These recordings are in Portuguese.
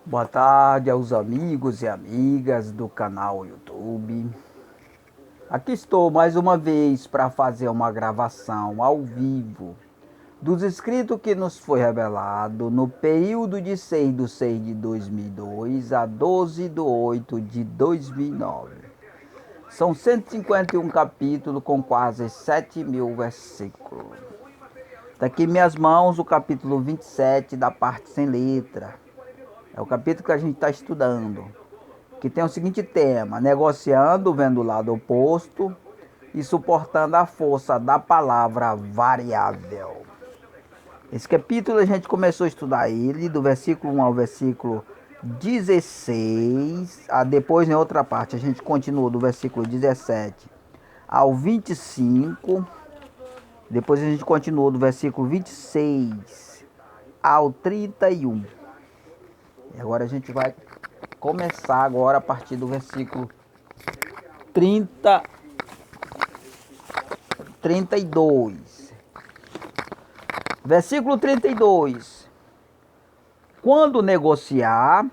Boa tarde aos amigos e amigas do canal YouTube. Aqui estou mais uma vez para fazer uma gravação ao vivo dos escritos que nos foi revelado no período de 6 de 2002 a 12/8 de 2009. São 151 capítulos com quase 7.000 versículos. Está aqui em minhas mãos o capítulo 27 da parte sem letra. É o capítulo que a gente está estudando, que tem o seguinte tema: negociando, vendo o lado oposto e suportando a força da palavra variável. Esse capítulo a gente começou a estudar ele do versículo 1 ao versículo 16. Depois, em outra parte, a gente continua do versículo 17 ao 25. Depois a gente continuou do versículo 26 ao 31. E agora a gente vai começar agora a partir do versículo 32. Versículo 32. Quando negociar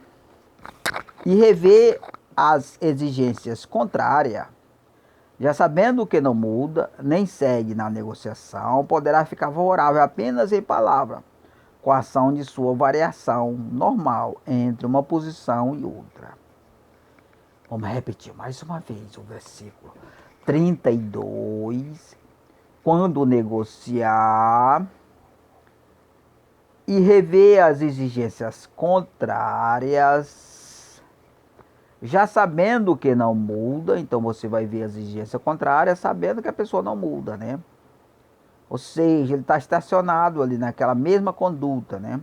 e rever as exigências contrárias, já sabendo que não muda, nem cede na negociação, poderá ficar favorável apenas em palavra, com a ação de sua variação normal entre uma posição e outra. Vamos repetir mais uma vez o versículo 32. Quando negociar e rever as exigências contrárias, já sabendo que não muda, então você vai ver as exigências contrárias sabendo que a pessoa não muda, né? Ou seja, ele está estacionado ali naquela mesma conduta, né?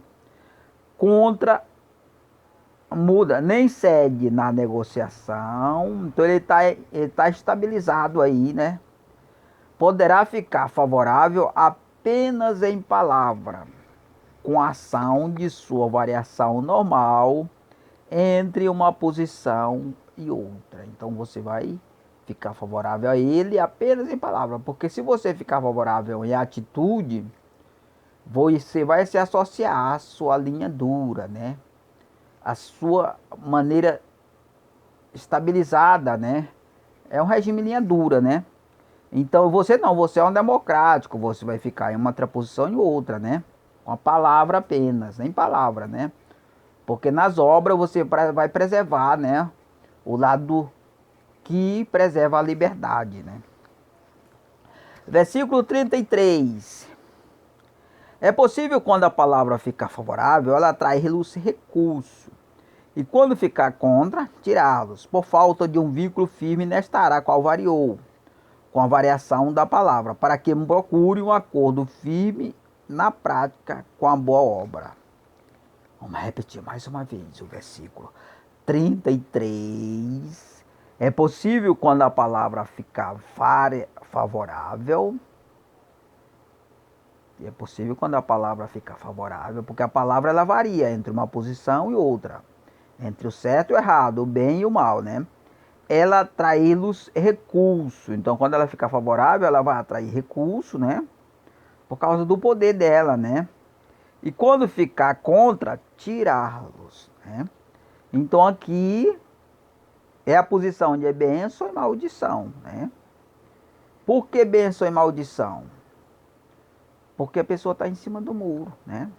Contra muda, nem cede na negociação, então ele tá estabilizado aí, né? Poderá ficar favorável apenas em palavra, com a ação de sua variação normal entre uma posição e outra. Então você vai ficar favorável a ele apenas em palavra, porque se você ficar favorável em atitude, você vai se associar à sua linha dura, né? A sua maneira estabilizada, né? É um regime linha dura, né? Então você não, você é um democrático, você vai ficar em uma posição e outra, né? Com a palavra apenas, nem palavra, né? Porque nas obras você vai preservar, né? O lado que preserva a liberdade, né? Versículo 33. É possível, quando a palavra ficar favorável, ela atrai-los recurso. E quando ficar contra, tirá-los, por falta de um vínculo firme nesta área, qual variou, com a variação da palavra, para que procure um acordo firme na prática com a boa obra. Vamos repetir mais uma vez o versículo 33. É possível, quando a palavra ficar favorável, porque a palavra ela varia entre uma posição e outra, entre o certo e o errado, o bem e o mal, né? Ela atrai-los recurso. Então, quando ela ficar favorável, ela vai atrair recurso, né? Por causa do poder dela, né? E quando ficar contra, tirá-los, né? Então, aqui é a posição de bênção e maldição, né? Por que bênção e maldição? Porque a pessoa está em cima do muro, né?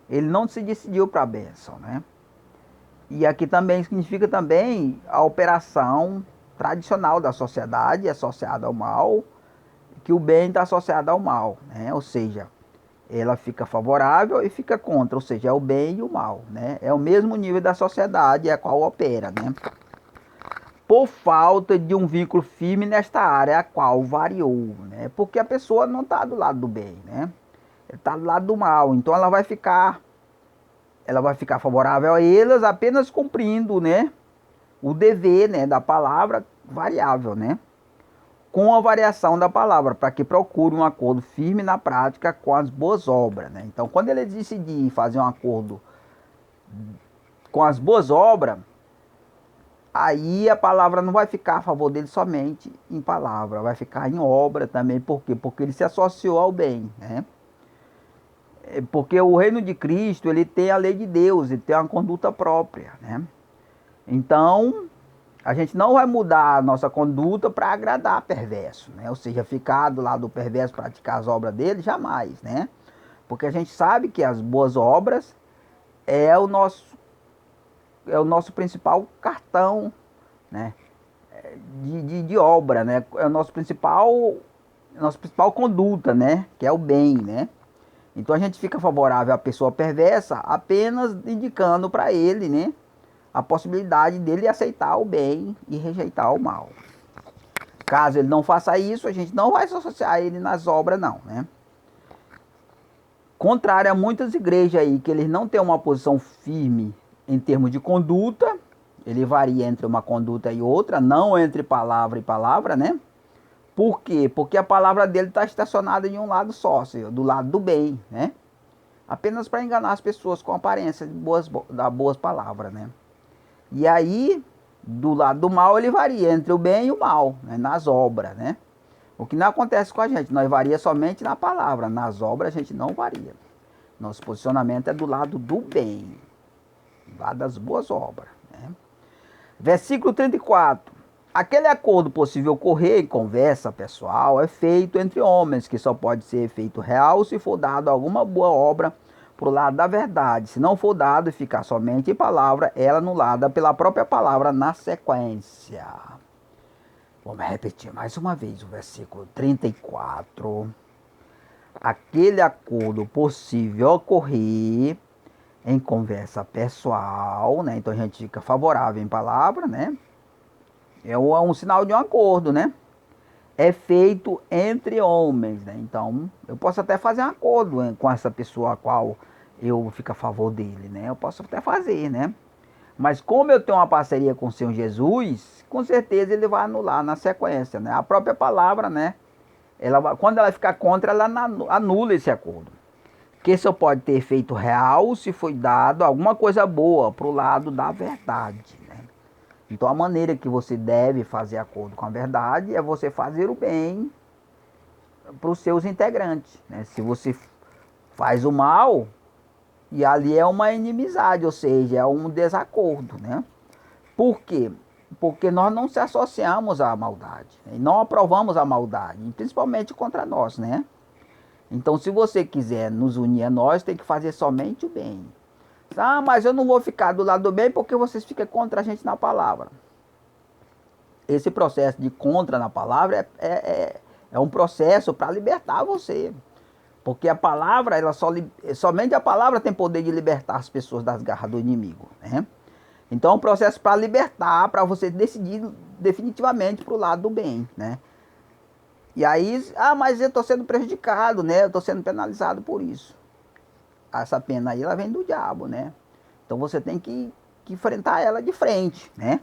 Ele não se decidiu para a bênção, né? E aqui também significa também a operação tradicional da sociedade associada ao mal, que o bem está associado ao mal, né? Ou seja, ela fica favorável e fica contra, ou seja, é o bem e o mal, né? É o mesmo nível da sociedade a qual opera, né? Por falta de um vínculo firme nesta área a qual variou, né? Porque a pessoa não está do lado do bem, né? Ela está do lado do mal, então ela vai ficar favorável a elas apenas cumprindo, né, o dever, né, da palavra variável, né, com a variação da palavra, para que procure um acordo firme na prática com as boas obras, né. Então, quando ele decidir fazer um acordo com as boas obras, aí a palavra não vai ficar a favor dele somente em palavra, vai ficar em obra também. Por quê? Porque ele se associou ao bem, né. Porque o reino de Cristo, ele tem a lei de Deus, ele tem uma conduta própria, né? Então, a gente não vai mudar a nossa conduta para agradar perverso, né? Ou seja, ficar do lado do perverso, praticar as obras dele, jamais, né? Porque a gente sabe que as boas obras é o nosso principal cartão, né? De obra, né? É o nossa principal conduta, né? Que é o bem, né? Então a gente fica favorável à pessoa perversa apenas indicando para ele, né? A possibilidade dele aceitar o bem e rejeitar o mal. Caso ele não faça isso, a gente não vai associar ele nas obras, não, né? Contrário a muitas igrejas aí, que eles não têm uma posição firme em termos de conduta, ele varia entre uma conduta e outra, não entre palavra e palavra, né? Por quê? Porque a palavra dele está estacionada em um lado só, do lado do bem, né? Apenas para enganar as pessoas com aparência das boas palavras, né? E aí, do lado do mal, ele varia entre o bem e o mal, né? Nas obras, né? O que não acontece com a gente, nós varia somente na palavra, nas obras a gente não varia. Nosso posicionamento é do lado do bem, do lado das boas obras, né? Versículo 34. Aquele acordo possível ocorrer em conversa pessoal é feito entre homens, que só pode ser feito real se for dado alguma boa obra para o lado da verdade. Se não for dado e ficar somente em palavra, ela anulada pela própria palavra na sequência. Vamos repetir mais uma vez o versículo 34. Aquele acordo possível ocorrer em conversa pessoal, né? Então a gente fica favorável em palavra, né? É um sinal de um acordo, né? É feito entre homens, né? Então, eu posso até fazer um acordo com essa pessoa a qual eu fico a favor dele, né? Eu posso até fazer, né? Mas como eu tenho uma parceria com o Senhor Jesus, com certeza ele vai anular na sequência, né? A própria palavra, né? Quando ela ficar contra, ela anula esse acordo. Que só pode ter efeito real se foi dado alguma coisa boa para o lado da verdade, né? Então a maneira que você deve fazer acordo com a verdade é você fazer o bem para os seus integrantes, né? Se você faz o mal, e ali é uma inimizade, ou seja, é um desacordo, né? Por quê? Porque nós não se associamos à maldade, né? E não aprovamos a maldade, principalmente contra nós, né? Então, se você quiser nos unir a nós, tem que fazer somente o bem. Ah, mas eu não vou ficar do lado do bem porque vocês ficam contra a gente na palavra. Esse processo de contra na palavra é um processo para libertar você. Porque a palavra, somente a palavra tem poder de libertar as pessoas das garras do inimigo, né? Então é um processo para libertar, para você decidir definitivamente para o lado do bem, né? E aí, mas eu estou sendo prejudicado, né? Eu estou sendo penalizado por isso. Essa pena aí, ela vem do diabo, né? Então você tem que enfrentar ela de frente, né?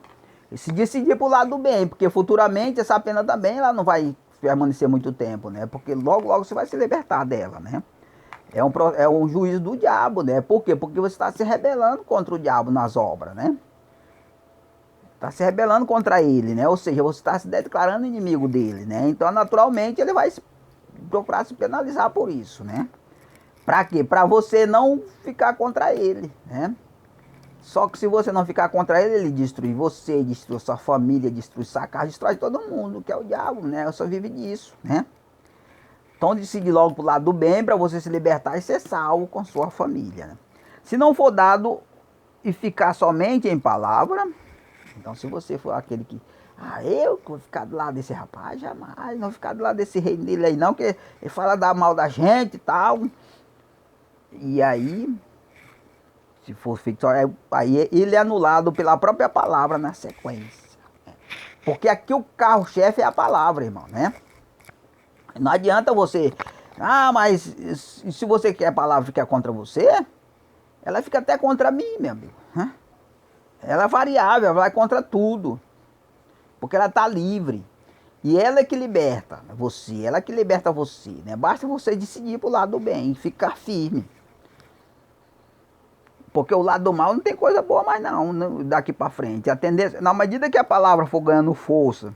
E se decidir para o lado do bem, porque futuramente essa pena também, ela não vai permanecer muito tempo, né? Porque logo, logo você vai se libertar dela, né? É um juízo do diabo, né? Por quê? Porque você está se rebelando contra o diabo nas obras, né? Está se rebelando contra ele, né? Ou seja, você está se declarando inimigo dele, né? Então, naturalmente, ele vai procurar se penalizar por isso, né? Para quê? Para você não ficar contra ele, né? Só que se você não ficar contra ele, ele destrui você, destrui sua família, destrui sua casa, destrói todo mundo, que é o diabo, né? Eu só vive disso, né? Então decide logo pro lado do bem para você se libertar e ser salvo com sua família, né? Se não for dado e ficar somente em palavra, então se você for aquele que, eu vou ficar do lado desse rapaz, jamais, não vou ficar do lado desse rei dele aí não, que ele fala dar mal da gente e tal. E aí, se for feito, aí ele é anulado pela própria palavra na sequência. Porque aqui o carro-chefe é a palavra, irmão, né? Não adianta você, mas se você quer a palavra ficar contra você, ela fica até contra mim, meu amigo. Ela é variável, ela vai contra tudo. Porque ela está livre. E ela é que liberta você, ela é que liberta você, né? Basta você decidir para o lado do bem, ficar firme. Porque o lado do mal não tem coisa boa mais não, daqui para frente. A tendência, na medida que a palavra for ganhando força,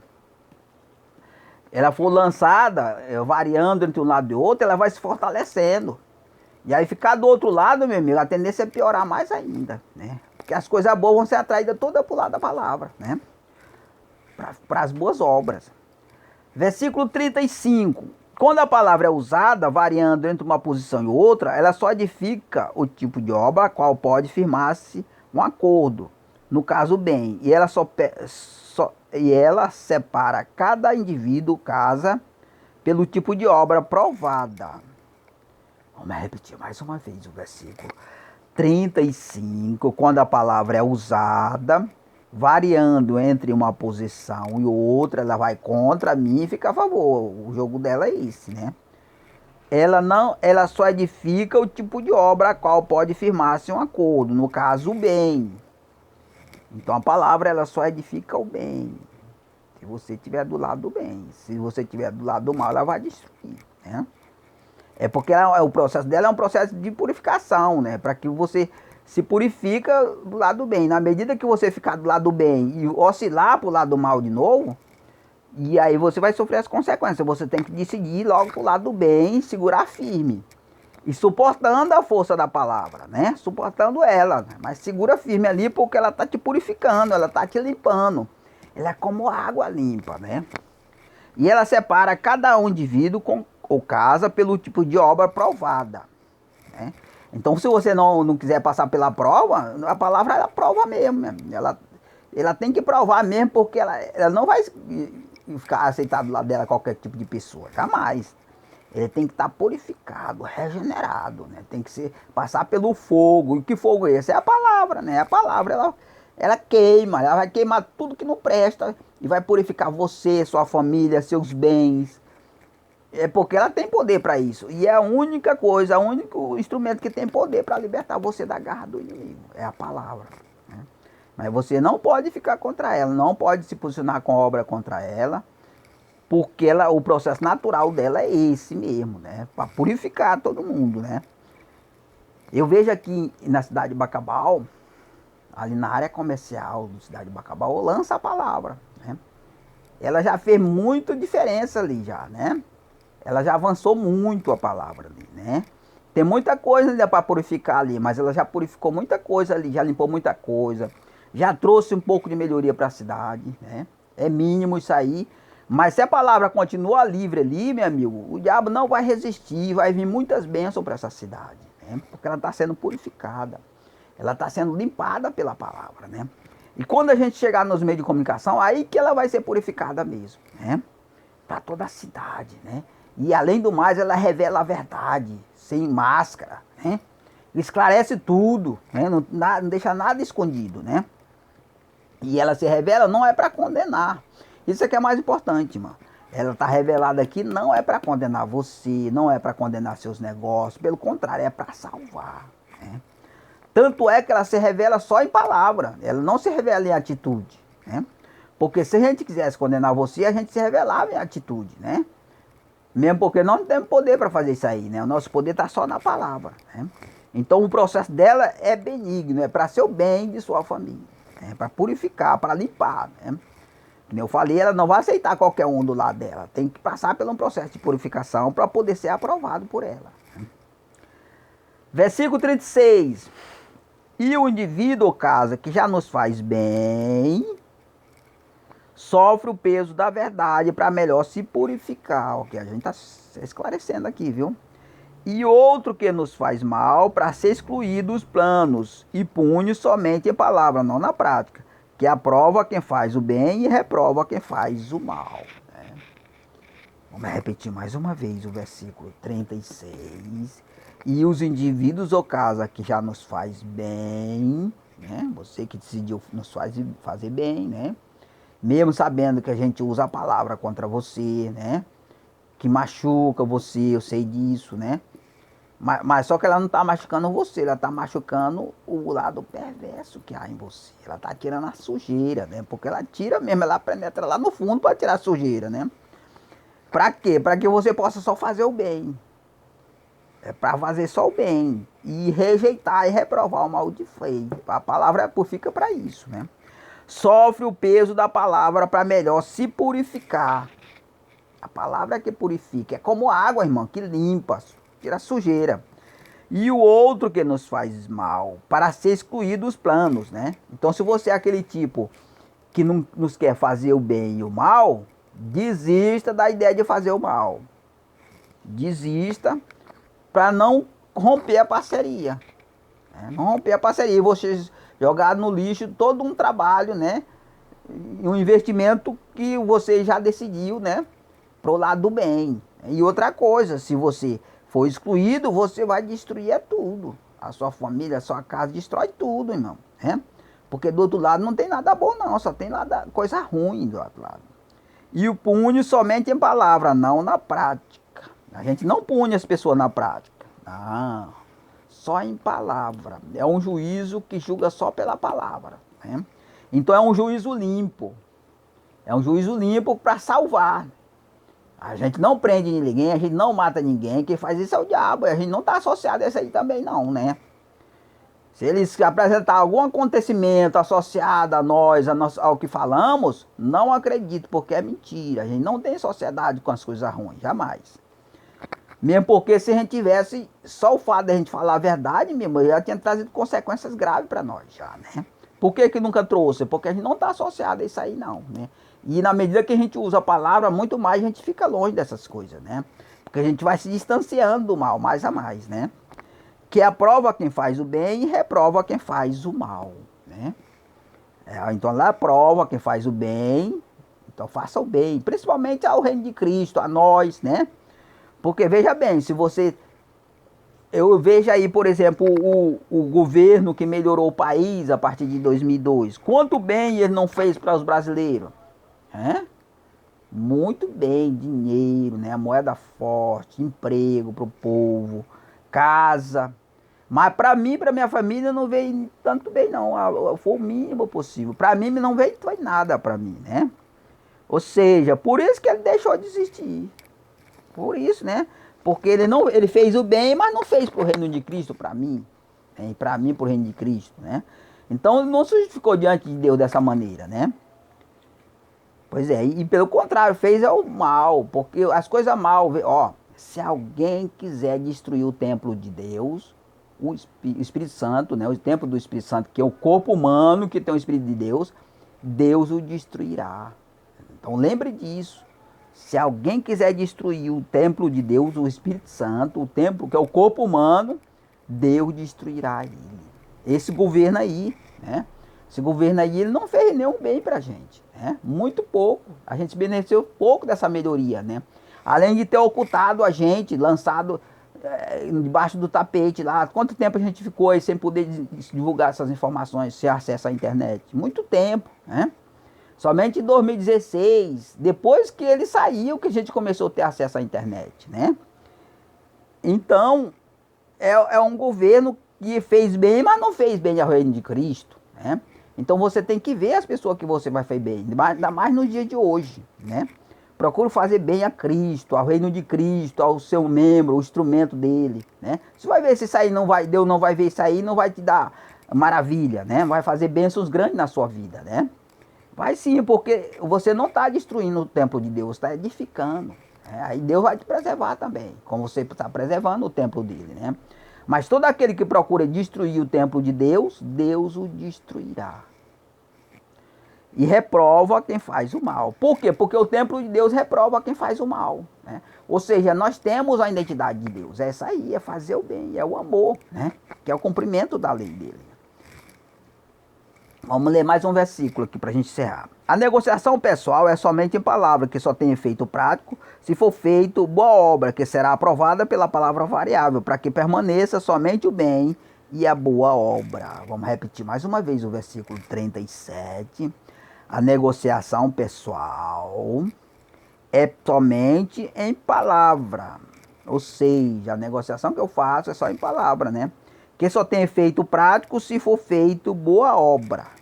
ela for lançada, variando entre um lado e outro, ela vai se fortalecendo. E aí ficar do outro lado, meu amigo, a tendência é piorar mais ainda, né? Porque as coisas boas vão ser atraídas toda pro lado da palavra, né? Para as boas obras. Versículo 35. Quando a palavra é usada, variando entre uma posição e outra, ela só edifica o tipo de obra a qual pode firmar-se um acordo, no caso bem, e ela separa cada indivíduo, casa, pelo tipo de obra provada. Vamos repetir mais uma vez o versículo 35. Quando a palavra é usada, variando entre uma posição e outra, ela vai contra mim e fica a favor. O jogo dela é esse, né? Ela só edifica o tipo de obra a qual pode firmar-se um acordo, no caso o bem. Então a palavra ela só edifica o bem. Se você estiver do lado do bem, se você estiver do lado do mal, ela vai destruir, né? É porque o processo dela é um processo de purificação, né? Para que você se purifica do lado do bem. Na medida que você ficar do lado do bem e oscilar para o lado do mal de novo, e aí você vai sofrer as consequências. Você tem que decidir logo para o lado do bem, segurar firme. E suportando a força da palavra, né? Suportando ela, né? Mas segura firme ali porque ela está te purificando, ela está te limpando. Ela é como água limpa, né? E ela separa cada um indivíduo ou casa pelo tipo de obra provada, né? Então, se você não quiser passar pela prova, a palavra ela prova mesmo, né? Ela tem que provar mesmo, porque ela não vai ficar aceitada do lado dela qualquer tipo de pessoa, jamais. Ele tem que estar purificado, regenerado, né? Tem que passar pelo fogo. E que fogo é esse? É a palavra, né? A palavra, ela queima, ela vai queimar tudo que não presta e vai purificar você, sua família, seus bens. É porque ela tem poder para isso. E é a única coisa, o único instrumento que tem poder para libertar você da garra do inimigo. É a palavra, né? Mas você não pode ficar contra ela, não pode se posicionar com obra contra ela, porque o processo natural dela é esse mesmo, né? Para purificar todo mundo, né? Eu vejo aqui na cidade de Bacabal, ali na área comercial da cidade de Bacabal, lança a palavra, né? Ela já fez muita diferença ali já, né? Ela já avançou muito a palavra ali, né? Tem muita coisa ainda para purificar ali, mas ela já purificou muita coisa ali, já limpou muita coisa, já trouxe um pouco de melhoria para a cidade, né? É mínimo isso aí, mas se a palavra continua livre ali, meu amigo, o diabo não vai resistir, vai vir muitas bênçãos para essa cidade, né? Porque ela está sendo purificada, ela está sendo limpada pela palavra, né? E quando a gente chegar nos meios de comunicação, aí que ela vai ser purificada mesmo, né? Para toda a cidade, né? E além do mais, ela revela a verdade, sem máscara, né? Esclarece tudo, né? Não deixa nada escondido, né? E ela se revela não é para condenar. Isso é que é mais importante, mano. Ela está revelada aqui não é para condenar você, não é para condenar seus negócios, pelo contrário, é para salvar, né? Tanto é que ela se revela só em palavra, ela não se revela em atitude, né? Porque se a gente quisesse condenar você, a gente se revelava em atitude, né? Mesmo porque nós não temos poder para fazer isso aí, né? O nosso poder está só na palavra, né? Então o processo dela é benigno, é para ser o bem de sua família, né? Para purificar, para limpar, né? Como eu falei, ela não vai aceitar qualquer um do lado dela. Tem que passar por um processo de purificação para poder ser aprovado por ela, né? Versículo 36. E o indivíduo ou casa que já nos faz bem sofre o peso da verdade para melhor se purificar. O que a gente está esclarecendo aqui, viu? E outro que nos faz mal para ser excluído dos planos e pune somente em palavra, não na prática, que aprova quem faz o bem e reprova quem faz o mal, né? Vamos repetir mais uma vez o versículo 36. E os indivíduos ou casa que já nos faz bem, né? Você que decidiu nos fazer bem, né? Mesmo sabendo que a gente usa a palavra contra você, né? Que machuca você, eu sei disso, né? Mas só que ela não está machucando você, ela está machucando o lado perverso que há em você. Ela está tirando a sujeira, né? Porque ela tira mesmo, ela penetra lá no fundo para tirar a sujeira, né? Para quê? Para que você possa só fazer o bem. É para fazer só o bem. E rejeitar e reprovar o mal de feio. A palavra fica para isso, né? Sofre o peso da palavra para melhor se purificar. A palavra é que purifica. É como água, irmão, que limpa, tira a sujeira. E o outro que nos faz mal, para ser excluído dos planos, né? Então, se você é aquele tipo que não nos quer fazer o bem e o mal, desista da ideia de fazer o mal. Desista para não romper a parceria. Né? Não romper a parceria. E você jogar no lixo todo um trabalho, né? Um investimento que você já decidiu, né? Pro lado do bem. E outra coisa, se você for excluído, você vai destruir tudo. A sua família, a sua casa, destrói tudo, irmão. Né? Porque do outro lado não tem nada bom, não. Só tem coisa ruim do outro lado. E o punho somente em palavra, não na prática. A gente não pune as pessoas na prática. Não. Só em palavra. É um juízo que julga só pela palavra. Né? Então é um juízo limpo. É um juízo limpo para salvar. A gente não prende ninguém, a gente não mata ninguém. Quem faz isso é o diabo. A gente não está associado a isso aí também não, né? Se eles apresentar algum acontecimento associado a nós, ao que falamos, não acredito, porque é mentira. A gente não tem sociedade com as coisas ruins, jamais. Mesmo porque se a gente tivesse só o fato de a gente falar a verdade, mesmo, já tinha trazido consequências graves para nós, já, né? Por que nunca trouxe? Porque a gente não está associado a isso aí, não, né? E na medida que a gente usa a palavra, muito mais a gente fica longe dessas coisas, né? Porque a gente vai se distanciando do mal, mais a mais, né? Que aprova quem faz o bem e reprova quem faz o mal, né? Então ela aprova quem faz o bem, então faça o bem, principalmente ao reino de Cristo, a nós, né? Porque veja bem, se você... Eu vejo aí, por exemplo, o governo que melhorou o país a partir de 2002. Quanto bem ele não fez para os brasileiros? É? Muito bem, dinheiro, né? A moeda forte, emprego para o povo, casa. Mas para mim, para minha família, não veio tanto bem não. Foi o mínimo possível. Para mim não veio nada para mim, né? Ou seja, por isso que ele deixou de existir. Por isso, né? Porque ele fez o bem, mas não fez para o reino de Cristo, para mim. Né? E para mim, para o reino de Cristo, né? Então ele não se justificou diante de Deus dessa maneira, né? Pois é, e pelo contrário, fez o mal, porque as coisas mal, ó, se alguém quiser destruir o templo de Deus, o Espírito Santo, né, o templo do Espírito Santo, que é o corpo humano que tem o Espírito de Deus, Deus o destruirá. Então lembre disso. Se alguém quiser destruir o templo de Deus, o Espírito Santo, o templo que é o corpo humano, Deus destruirá ele. Esse governo aí, né? Esse governo aí, ele não fez nenhum bem pra gente, né? Muito pouco. A gente beneficiou pouco dessa melhoria, né? Além de ter ocultado a gente, lançado debaixo do tapete lá. Quanto tempo a gente ficou aí sem poder divulgar essas informações, sem acesso à internet? Muito tempo, né? Somente em 2016, depois que ele saiu, que a gente começou a ter acesso à internet, né? Então, é um governo que fez bem, mas não fez bem ao reino de Cristo, né? Então você tem que ver as pessoas que você vai fazer bem, ainda mais no dia de hoje, né? Procure fazer bem a Cristo, ao reino de Cristo, ao seu membro, o instrumento dele, né? Você vai ver se isso aí não vai, Deus não vai ver isso aí, não vai te dar maravilha, né? Vai fazer bênçãos grandes na sua vida, né? Vai sim, porque você não está destruindo o templo de Deus, está edificando. Né? Aí Deus vai te preservar também, como você está preservando o templo dele, né? Mas todo aquele que procura destruir o templo de Deus, Deus o destruirá. E reprova quem faz o mal. Por quê? Porque o templo de Deus reprova quem faz o mal. Né? Ou seja, nós temos a identidade de Deus. É essa aí, é fazer o bem, é o amor, né? Que é o cumprimento da lei dele. Vamos ler mais um versículo aqui para a gente encerrar. A negociação pessoal é somente em palavra, que só tem efeito prático, se for feito boa obra, que será aprovada pela palavra variável, para que permaneça somente o bem e a boa obra. Vamos repetir mais uma vez o versículo 37. A negociação pessoal é somente em palavra. Ou seja, a negociação que eu faço é só em palavra, né? Que só tem efeito prático se for feito boa obra.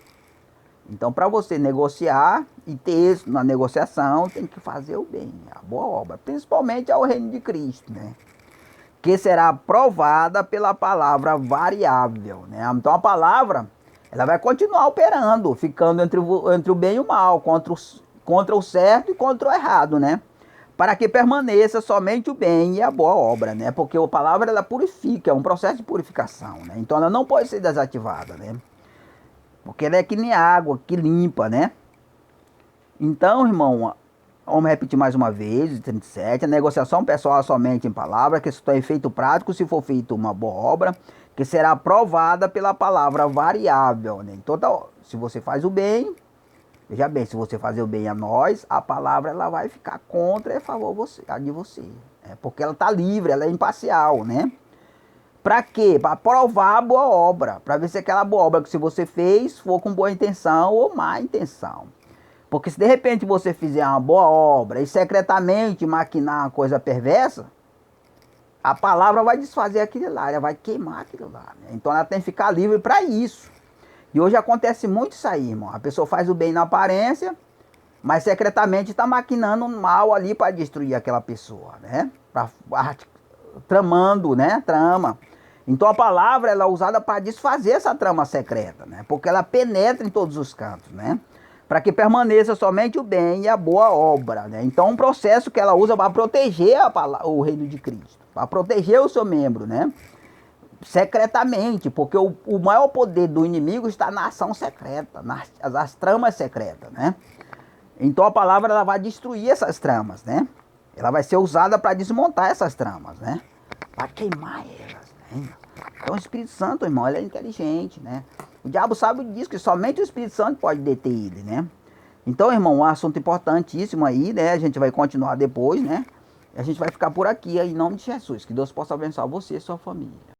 Então, para você negociar e ter isso na negociação, tem que fazer o bem, a boa obra. Principalmente ao reino de Cristo, né? Que será aprovada pela palavra variável, né? Então, a palavra, ela vai continuar operando, ficando entre o bem e o mal, contra o certo e contra o errado, né? para que permaneça somente o bem e a boa obra, né? Porque a palavra ela purifica, é um processo de purificação, né? Então ela não pode ser desativada, né? Porque ela é que nem água que limpa, né? Então, irmão, vamos repetir mais uma vez, 37, a negociação pessoal é somente em palavra, que se tem efeito prático se for feita uma boa obra, que será aprovada pela palavra variável, né? Então, se você faz o bem, veja bem, se você fazer o bem a nós, a palavra ela vai ficar contra e a favor de você. Porque ela está livre, ela é imparcial, né? Para quê? Para provar a boa obra, para ver se aquela boa obra que se você fez for com boa intenção ou má intenção. Porque se de repente você fizer uma boa obra e secretamente maquinar uma coisa perversa, a palavra vai desfazer aquilo lá, ela vai queimar aquilo lá, né? Então ela tem que ficar livre para isso. E hoje acontece muito isso aí, irmão. A pessoa faz o bem na aparência, mas secretamente está maquinando um mal ali para destruir aquela pessoa, né? Tramando, né? Trama. Então a palavra ela é usada para desfazer essa trama secreta, né? Porque ela penetra em todos os cantos, né? Para que permaneça somente o bem e a boa obra, né? Então um processo que ela usa para proteger o reino de Cristo, para proteger o seu membro, né? Secretamente, porque o maior poder do inimigo está na ação secreta, nas tramas secretas, né? Então a palavra ela vai destruir essas tramas, né? Ela vai ser usada para desmontar essas tramas, né? Para queimar elas, né? Então o Espírito Santo, irmão, ele é inteligente, né? O diabo sabe disso, que somente o Espírito Santo pode deter ele, né? Então, irmão, um assunto importantíssimo aí, né? A gente vai continuar depois, né? E a gente vai ficar por aqui, aí, em nome de Jesus. Que Deus possa abençoar você e sua família.